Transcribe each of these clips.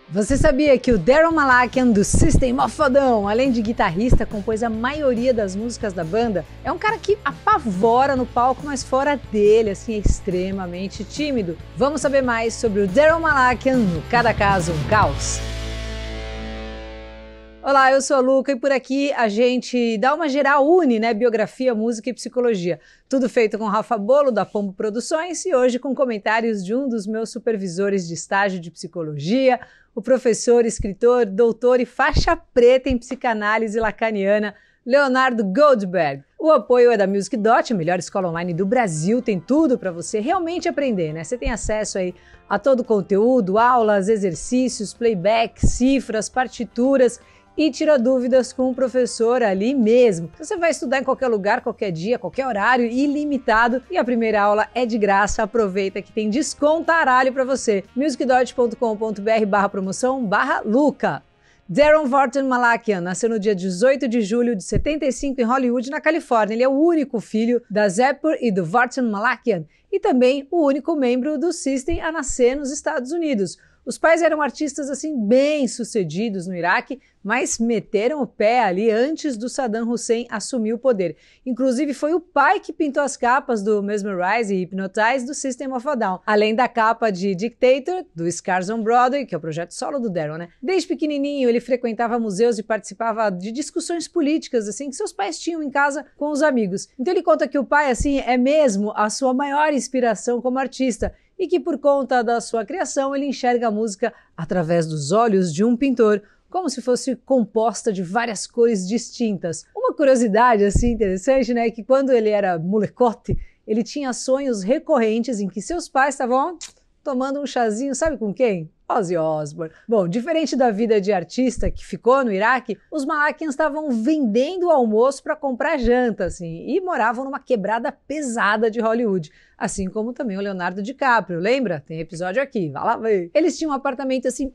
Você sabia que o Daron Malakian do System of a Down, além de guitarrista, compôs a maioria das músicas da banda? É um cara que apavora no palco, mas fora dele, assim, é extremamente tímido. Vamos saber mais sobre o Daron Malakian no Cada Caso um Caos. Olá, eu sou a Luca e por aqui a gente dá uma geral, une, né, biografia, música e psicologia. Tudo feito com Rafa Bolo, da Pombo Produções, e hoje com comentários de um dos meus supervisores de estágio de psicologia, o professor, escritor, doutor e faixa preta em psicanálise lacaniana, Leonardo Goldberg. O apoio é da Music Dot, a melhor escola online do Brasil, tem tudo para você realmente aprender, né? Você tem acesso aí a todo o conteúdo, aulas, exercícios, playback, cifras, partituras e tira dúvidas com o professor ali mesmo. Você vai estudar em qualquer lugar, qualquer dia, qualquer horário, ilimitado, e a primeira aula é de graça. Aproveita que tem descontaralho para você. musicdot.com.br/promoção/Luca. Daron Vorten Malakian nasceu no dia 18 de julho de 75 em Hollywood, na Califórnia. Ele é o único filho da Zephyr e do Vorten Malakian e também o único membro do System a nascer nos Estados Unidos. Os pais eram artistas assim bem-sucedidos no Iraque, mas meteram o pé ali antes do Saddam Hussein assumir o poder. Inclusive foi o pai que pintou as capas do Mesmerize e Hypnotize do System of a Down, além da capa de Dictator, do Scars on Broadway, que é o projeto solo do Daron, né? Desde pequenininho ele frequentava museus e participava de discussões políticas assim que seus pais tinham em casa com os amigos. Então ele conta que o pai assim é mesmo a sua maior inspiração como artista, e que por conta da sua criação ele enxerga a música através dos olhos de um pintor, como se fosse composta de várias cores distintas. Uma curiosidade assim interessante, né, é que quando ele era molecote, ele tinha sonhos recorrentes em que seus pais estavam tomando um chazinho, sabe com quem? Ozzy Osbourne. Bom, diferente da vida de artista que ficou no Iraque, os Malakians estavam vendendo o almoço para comprar janta, assim, e moravam numa quebrada pesada de Hollywood, assim como também o Leonardo DiCaprio, lembra? Tem episódio aqui, vai lá ver. Eles tinham um apartamento assim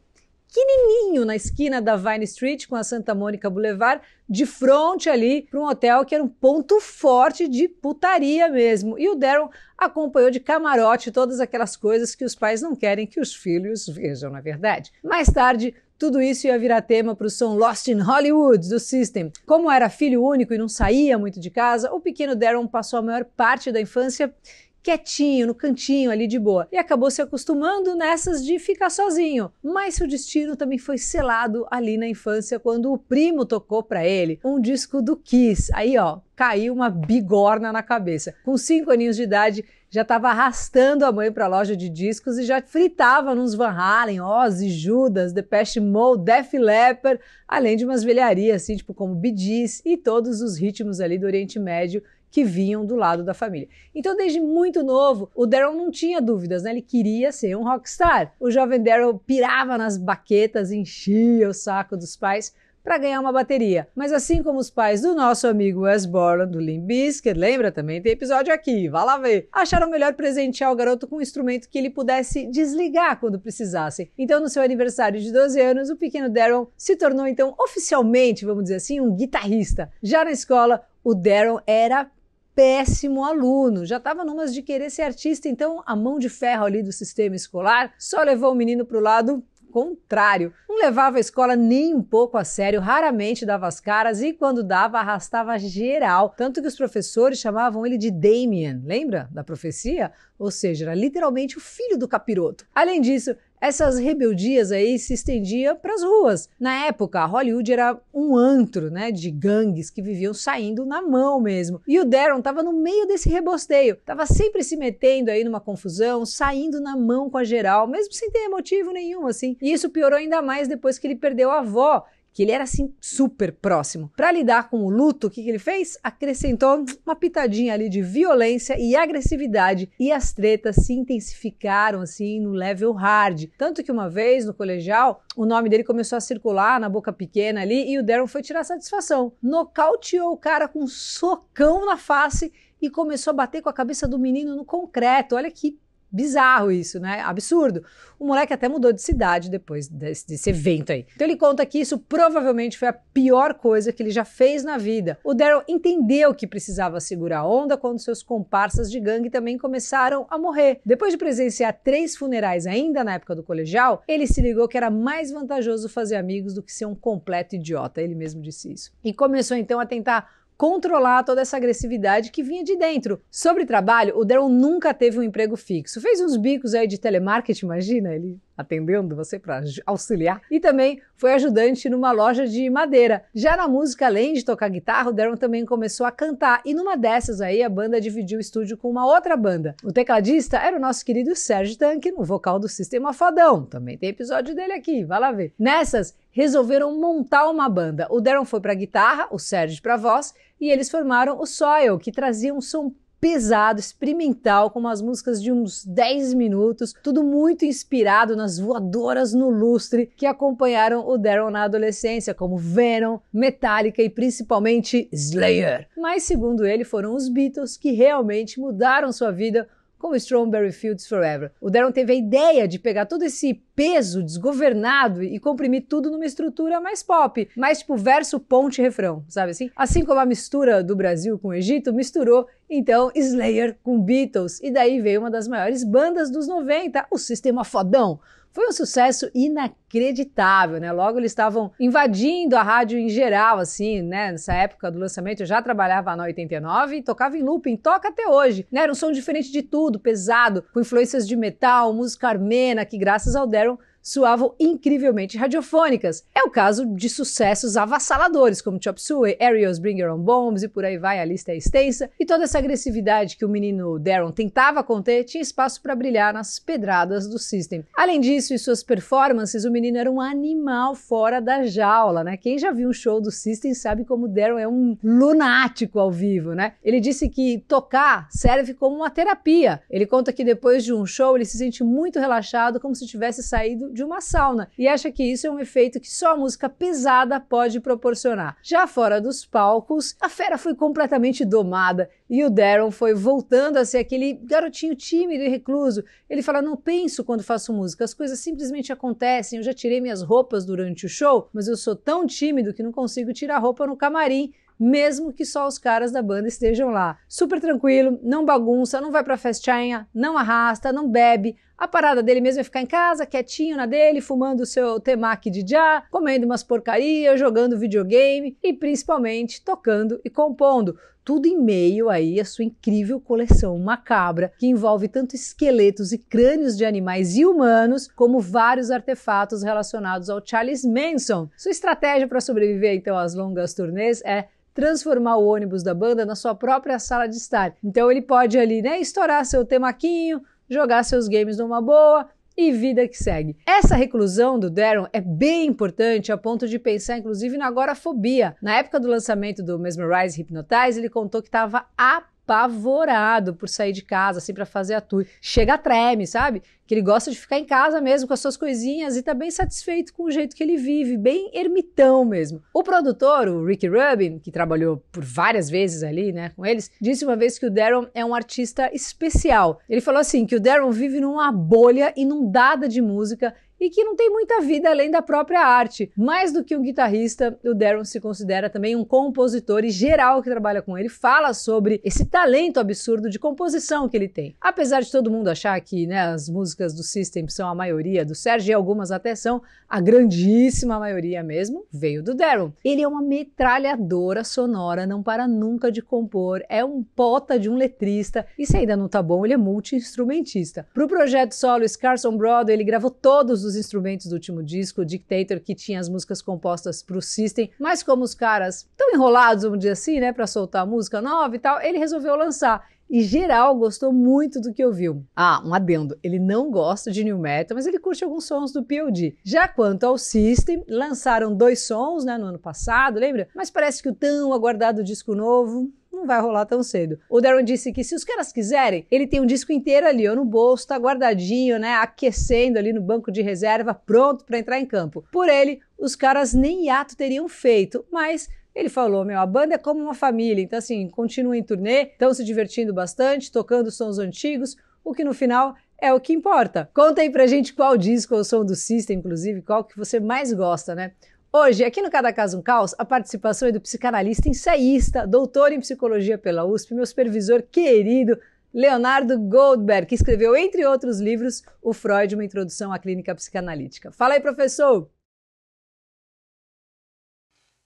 pequenininho na esquina da Vine Street com a Santa Monica Boulevard, de frente ali para um hotel que era um ponto forte de putaria mesmo. E o Daron acompanhou de camarote todas aquelas coisas que os pais não querem que os filhos vejam, na verdade. Mais tarde, tudo isso ia virar tema para o som Lost in Hollywood do System. Como era filho único e não saía muito de casa, o pequeno Daron passou a maior parte da infância quietinho, no cantinho ali de boa, e acabou se acostumando nessas de ficar sozinho. Mas seu destino também foi selado ali na infância quando o primo tocou para ele um disco do Kiss. Aí ó, caiu uma bigorna na cabeça. Com 5 aninhos de idade, já estava arrastando a mãe para a loja de discos e já fritava nos Van Halen, Ozzy, Judas, Depeche Mode, Def Leppard, além de umas velharias assim, tipo como Bee Gees e todos os ritmos ali do Oriente Médio que vinham do lado da família. Então, desde muito novo, o Daron não tinha dúvidas, né? Ele queria ser um rockstar. O jovem Daron pirava nas baquetas, enchia o saco dos pais para ganhar uma bateria. Mas assim como os pais do nosso amigo Wes Borland, do Limp Bizkit, lembra? Também tem episódio aqui, vá lá ver. Acharam melhor presentear o garoto com um instrumento que ele pudesse desligar quando precisasse. Então, no seu aniversário de 12 anos, o pequeno Daron se tornou, então, oficialmente, vamos dizer assim, um guitarrista. Já na escola, o Daron era péssimo aluno, já estava numas de querer ser artista, então a mão de ferro ali do sistema escolar só levou o menino para o lado contrário. Não levava a escola nem um pouco a sério, raramente dava as caras e quando dava, arrastava geral. Tanto que os professores chamavam ele de Damien, lembra da profecia? Ou seja, era literalmente o filho do capiroto. Além disso, essas rebeldias aí se estendiam para as ruas. Na época, Hollywood era um antro, né, de gangues que viviam saindo na mão mesmo. E o Daron estava no meio desse rebosteio, estava sempre se metendo aí numa confusão, saindo na mão com a geral, mesmo sem ter motivo nenhum, assim. E isso piorou ainda mais depois que ele perdeu a avó, que ele era assim super próximo. Para lidar com o luto, o que ele fez? Acrescentou uma pitadinha ali de violência e agressividade e as tretas se intensificaram assim no level hard. Tanto que uma vez no colegial, o nome dele começou a circular na boca pequena ali e o Daron foi tirar satisfação. Nocauteou o cara com um socão na face e começou a bater com a cabeça do menino no concreto. Olha que bizarro isso, né? Absurdo. O moleque até mudou de cidade depois desse evento aí. Então ele conta que isso provavelmente foi a pior coisa que ele já fez na vida. O Daryl entendeu que precisava segurar a onda quando seus comparsas de gangue também começaram a morrer. Depois de presenciar 3 funerais ainda na época do colegial, ele se ligou que era mais vantajoso fazer amigos do que ser um completo idiota. Ele mesmo disse isso. E começou então a tentar controlar toda essa agressividade que vinha de dentro. Sobre trabalho, o Daryl nunca teve um emprego fixo. Fez uns bicos aí de telemarketing, imagina, ele atendendo você para auxiliar. E também foi ajudante numa loja de madeira. Já na música, além de tocar guitarra, o Daryl também começou a cantar. E numa dessas aí, a banda dividiu o estúdio com uma outra banda. O tecladista era o nosso querido Serj Tankian, o vocal do System of a Down. Também tem episódio dele aqui, vai lá ver. Nessas, resolveram montar uma banda. O Daryl foi para guitarra, o Serj para voz, e eles formaram o Soil, que trazia um som pesado, experimental, com umas músicas de uns 10 minutos, tudo muito inspirado nas voadoras no lustre que acompanharam o Daryl na adolescência, como Venom, Metallica e principalmente Slayer. Mas, segundo ele, foram os Beatles que realmente mudaram sua vida com Strawberry Fields Forever. O Daryl teve a ideia de pegar todo esse peso desgovernado e comprimir tudo numa estrutura mais pop, mais tipo verso, ponte, refrão, sabe assim? Assim como a mistura do Brasil com o Egito, misturou então Slayer com Beatles, e daí veio uma das maiores bandas dos 90, o System of a Down. Foi um sucesso inacreditável, né? Logo eles estavam invadindo a rádio em geral, assim, né? Nessa época do lançamento eu já trabalhava na 89 e tocava em looping, toca até hoje, né? Era um som diferente de tudo, pesado, com influências de metal, música armena, que graças ao Daryl soavam incrivelmente radiofônicas. É o caso de sucessos avassaladores, como Chop Suey, Ariel's Bring Your Own Bombs e por aí vai, a lista é extensa. E toda essa agressividade que o menino Daryl tentava conter tinha espaço para brilhar nas pedradas do System. Além disso, em suas performances, o menino era um animal fora da jaula, né? Quem já viu um show do System sabe como o Daryl é um lunático ao vivo, né? Ele disse que tocar serve como uma terapia. Ele conta que depois de um show ele se sente muito relaxado, como se tivesse saído de uma sauna, e acha que isso é um efeito que só a música pesada pode proporcionar. Já fora dos palcos, a fera foi completamente domada e o Daryl foi voltando a ser aquele garotinho tímido e recluso. Ele fala: não penso quando faço música, as coisas simplesmente acontecem, eu já tirei minhas roupas durante o show, mas eu sou tão tímido que não consigo tirar roupa no camarim, mesmo que só os caras da banda estejam lá. Super tranquilo, não bagunça, não vai pra festinha, não arrasta, não bebe. A parada dele mesmo é ficar em casa, quietinho na dele, fumando o seu temaki de já, comendo umas porcarias, jogando videogame e principalmente tocando e compondo. Tudo em meio aí à sua incrível coleção macabra, que envolve tanto esqueletos e crânios de animais e humanos, como vários artefatos relacionados ao Charles Manson. Sua estratégia para sobreviver então às longas turnês é transformar o ônibus da banda na sua própria sala de estar. Então ele pode ali, né, estourar seu temaquinho, jogar seus games numa boa e vida que segue. Essa reclusão do Daryl é bem importante a ponto de pensar inclusive na agorafobia. Na época do lançamento do Mesmerize Hypnotize, ele contou que estava apavorado por sair de casa, assim, para fazer a tour. Chega a treme, sabe? Que ele gosta de ficar em casa mesmo com as suas coisinhas e tá bem satisfeito com o jeito que ele vive, bem ermitão mesmo. O produtor, o Ricky Rubin, que trabalhou por várias vezes ali, né, com eles, disse uma vez que o Daryl é um artista especial. Ele falou assim, que o Daryl vive numa bolha inundada de música e que não tem muita vida além da própria arte. Mais do que um guitarrista, o Daryl se considera também um compositor, e geral que trabalha com ele fala sobre esse talento absurdo de composição que ele tem. Apesar de todo mundo achar que, né, as músicas do System são a maioria do Serj, e algumas até são, a grandíssima maioria mesmo veio do Daryl. Ele é uma metralhadora sonora, não para nunca de compor, é um pota de um letrista, e se ainda não tá bom, ele é multi-instrumentista. Pro projeto solo Scars on Broadway, ele gravou todos os instrumentos do último disco, o Dictator, que tinha as músicas compostas pro System, mas como os caras estão enrolados, vamos dizer assim, né, pra soltar música nova e tal, ele resolveu lançar. E geral gostou muito do que ouviu. Ah, um adendo, ele não gosta de new metal, mas ele curte alguns sons do POD. Já quanto ao System, lançaram 2 sons, né, no ano passado, lembra? Mas parece que o tão aguardado disco novo não vai rolar tão cedo. O Daryl disse que se os caras quiserem, ele tem um disco inteiro ali, ó, no bolso, tá guardadinho, né, aquecendo ali no banco de reserva, pronto para entrar em campo. Por ele, os caras nem hiato teriam feito, mas ele falou, a banda é como uma família, então assim, continuam em turnê, estão se divertindo bastante, tocando sons antigos, o que no final é o que importa. Conta aí pra gente qual disco ou som do System, inclusive, qual que você mais gosta, né? Hoje, aqui no Cada Caso um Caos, a participação é do psicanalista, ensaísta, doutor em psicologia pela USP, meu supervisor querido, Leonardo Goldberg, que escreveu, entre outros livros, o Freud, uma introdução à clínica psicanalítica. Fala aí, professor!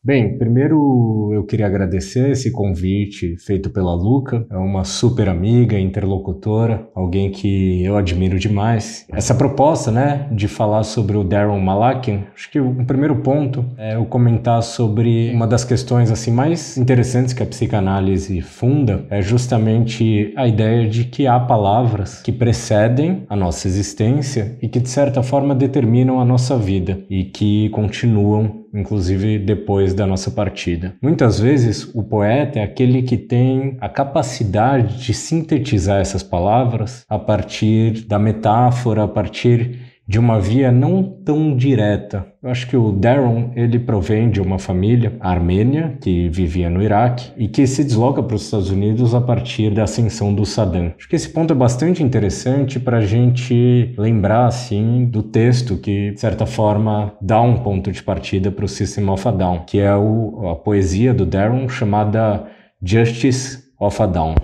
Bem, primeiro eu queria agradecer esse convite feito pela Luca, é uma super amiga, interlocutora, alguém que eu admiro demais. Essa proposta, de falar sobre o Darren Malakian, acho que o primeiro ponto é eu comentar sobre uma das questões assim mais interessantes que a psicanálise funda, é justamente a ideia de que há palavras que precedem a nossa existência e que de certa forma determinam a nossa vida e que continuam inclusive depois da nossa partida. Muitas vezes o poeta é aquele que tem a capacidade de sintetizar essas palavras a partir da metáfora, a partir de uma via não tão direta. Eu acho que o Darren, ele provém de uma família armênia que vivia no Iraque e que se desloca para os Estados Unidos a partir da ascensão do Saddam. Acho que esse ponto é bastante interessante para a gente lembrar, assim, do texto que, de certa forma, dá um ponto de partida para o System of a Down, que é a poesia do Darren chamada Justice of a Down,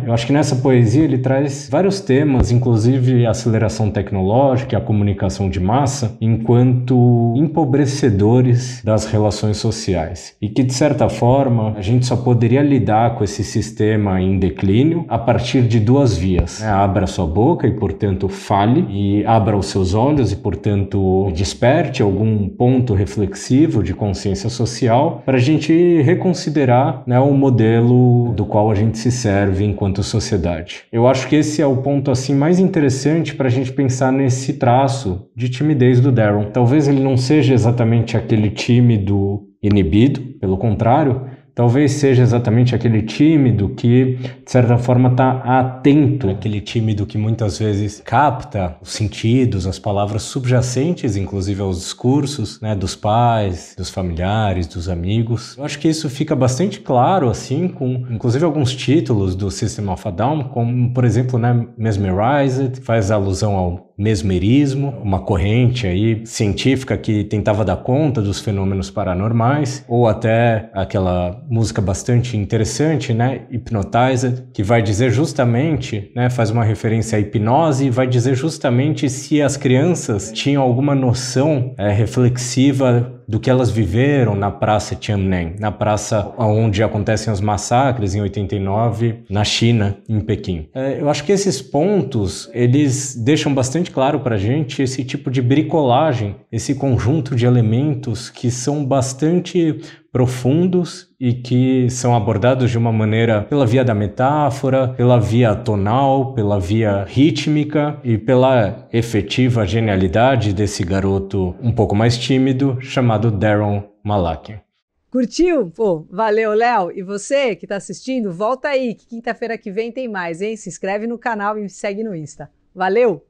Eu acho que nessa poesia ele traz vários temas, inclusive a aceleração tecnológica e a comunicação de massa, enquanto empobrecedores das relações sociais. E que, de certa forma, a gente só poderia lidar com esse sistema em declínio a partir de duas vias. Abra sua boca e, portanto, fale, e abra os seus olhos e, portanto, desperte algum ponto reflexivo de consciência social para a gente reconsiderar o modelo do qual a gente se serve enquanto sociedade. Eu acho que esse é o ponto assim mais interessante para a gente pensar nesse traço de timidez do Darren. Talvez ele não seja exatamente aquele tímido inibido, pelo contrário, talvez seja exatamente aquele tímido que, de certa forma, está atento, aquele tímido que muitas vezes capta os sentidos, as palavras subjacentes, inclusive aos discursos, dos pais, dos familiares, dos amigos. Eu acho que isso fica bastante claro, assim, com, inclusive, alguns títulos do System of a Down, como, por exemplo, Mesmerized, faz alusão ao mesmerismo, uma corrente aí científica que tentava dar conta dos fenômenos paranormais, ou até aquela música bastante interessante, Hypnotized, que vai dizer justamente, faz uma referência à hipnose e vai dizer justamente se as crianças tinham alguma noção reflexiva do que elas viveram na Praça Tiananmen, na praça onde acontecem os massacres em 89, na China, em Pequim. Eu acho que esses pontos, eles deixam bastante claro para a gente esse tipo de bricolagem, esse conjunto de elementos que são bastante profundos e que são abordados de uma maneira pela via da metáfora, pela via tonal, pela via rítmica e pela efetiva genialidade desse garoto um pouco mais tímido chamado Darren Malakian. Curtiu? Pô, valeu, Léo. E você que está assistindo, volta aí, que quinta-feira que vem tem mais, hein? Se inscreve no canal e me segue no Insta. Valeu!